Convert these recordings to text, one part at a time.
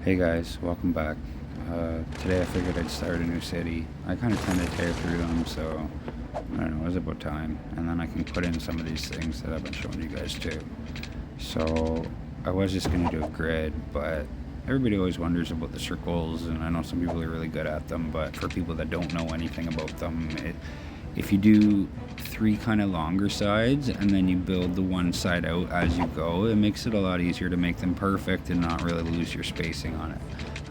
Hey guys, welcome back. Today I figured I'd start a new city. I kind of tend to tear through them, so I don't know, it was about time. And then I can put in some of these things that I've been showing you guys too. So I was just going to do a grid, but everybody always wonders about the circles, and I know some people are really good at them, but for people that don't know anything about them, if you do three kind of longer sides and then you build the one side out as you go, it makes it a lot easier to make them perfect and not really lose your spacing on it.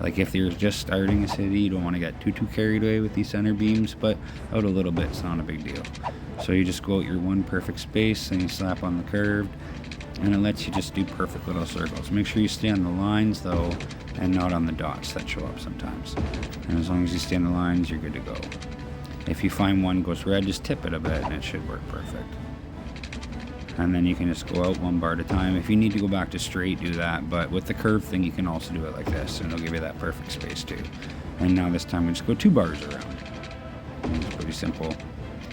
Like if you're just starting a city, you don't want to get too carried away with these center beams, but out a little bit, it's not a big deal. So you just go out your one perfect space and you slap on the curved, and it lets you just do perfect little circles. Make sure you stay on the lines though, and not on the dots that show up sometimes. And as long as you stay on the lines, you're good to go. If you find one goes red, just tip it a bit and it should work perfect. And then you can just go out one bar at a time. If you need to go back to straight, do that. But with the curve thing, you can also do it like this, and it'll give you that perfect space too. And now this time we just go 2 bars around. And it's pretty simple.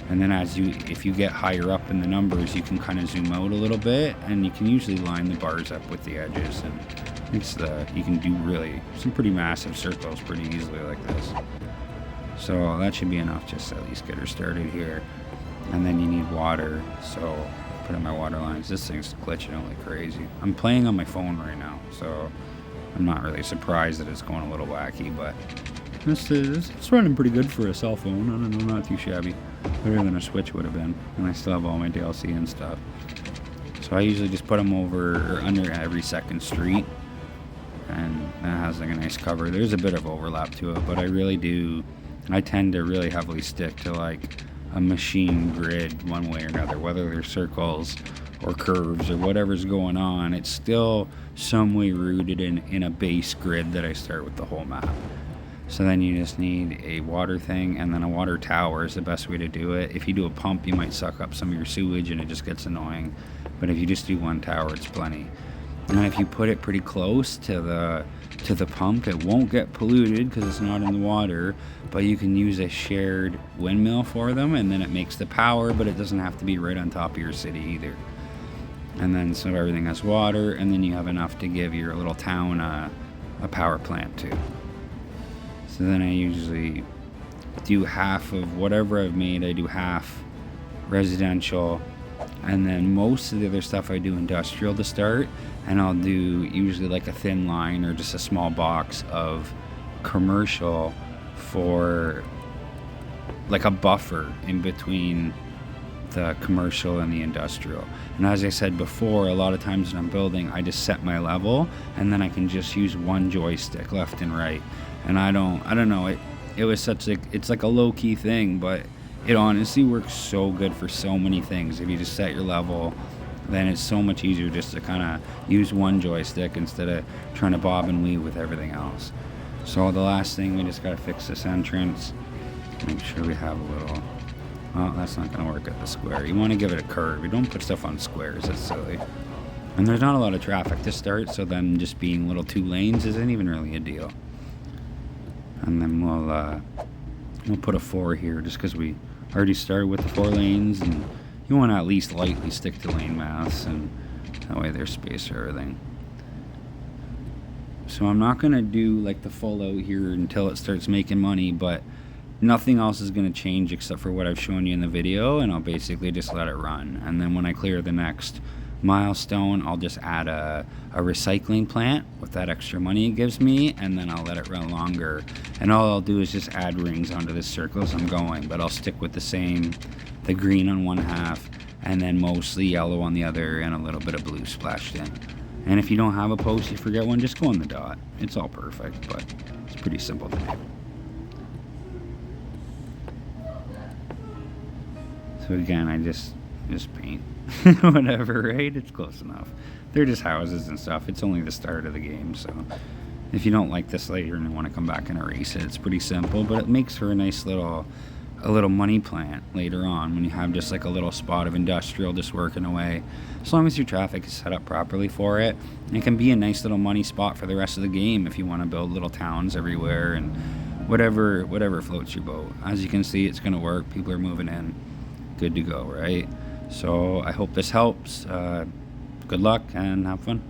And then if you get higher up in the numbers, you can kind of zoom out a little bit, and you can usually line the bars up with the edges. And you can do really some pretty massive circles pretty easily like this. So that should be enough just to at least get her started here. And then you need water, so put in my water lines. This thing's glitching out like crazy. I'm playing on my phone right now, so I'm not really surprised that it's going a little wacky, but it's running pretty good for a cell phone. I don't know, not too shabby. Better than a Switch would have been, and I still have all my DLC and stuff. So I usually just put them over or under every second street, and that has like a nice cover. There's a bit of overlap to it, but I tend to really heavily stick to like a machine grid one way or another, whether they're circles or curves or whatever's going on. It's still some way rooted in a base grid that I start with the whole map. So then you just need a water thing, and then a water tower is the best way to do it. If you do a pump, you might suck up some of your sewage and it just gets annoying, but if you just do one tower, it's plenty. And if you put it pretty close to the pump, it won't get polluted because it's not in the water, but you can use a shared windmill for them, and then it makes the power, but it doesn't have to be right on top of your city either. And then so everything has water, and then you have enough to give your little town a power plant too. So then I usually do half of whatever I've made. I do half residential, and then most of the other stuff I do industrial to start, and I'll do usually like a thin line or just a small box of commercial for like a buffer in between the commercial and the industrial. And as I said before, a lot of times when I'm building, I just set my level, and then I can just use one joystick left and right. And I don't know, it's like a low-key thing, but it honestly works so good for so many things. If you just set your level, then it's so much easier just to kind of use one joystick instead of trying to bob and weave with everything else. So the last thing, we just got to fix this entrance. Make sure we have a little... Oh, that's not going to work at the square. You want to give it a curve. You don't put stuff on squares. That's silly. And there's not a lot of traffic to start, so then just being little 2 lanes isn't even really a deal. And then we'll put a 4 here just because we already started with the 4 lanes, and you want to at least lightly stick to lane maths, and that way there's space for everything. So I'm not going to do like the full out here until it starts making money, but nothing else is going to change except for what I've shown you in the video, and I'll basically just let it run. And then when I clear the next milestone, I'll just add a recycling plant with that extra money it gives me, and then I'll let it run longer. And all I'll do is just add rings onto this circle as I'm going, but I'll stick with the green on one half, and then mostly yellow on the other, and a little bit of blue splashed in. And if you don't have a post, you forget one, just go on the dot. It's all perfect, but it's pretty simple to do. So again, I just paint. Whatever, right? It's close enough. They're just houses and stuff. It's only the start of the game, so if you don't like this later and you want to come back and erase it, it's pretty simple, but it makes for a nice little money plant later on when you have just like a little spot of industrial just working away. As long as your traffic is set up properly for it, it can be a nice little money spot for the rest of the game if you want to build little towns everywhere and whatever floats your boat. As you can see, it's going to work. People are moving in. Good to go, right? So I hope this helps. Good luck and have fun.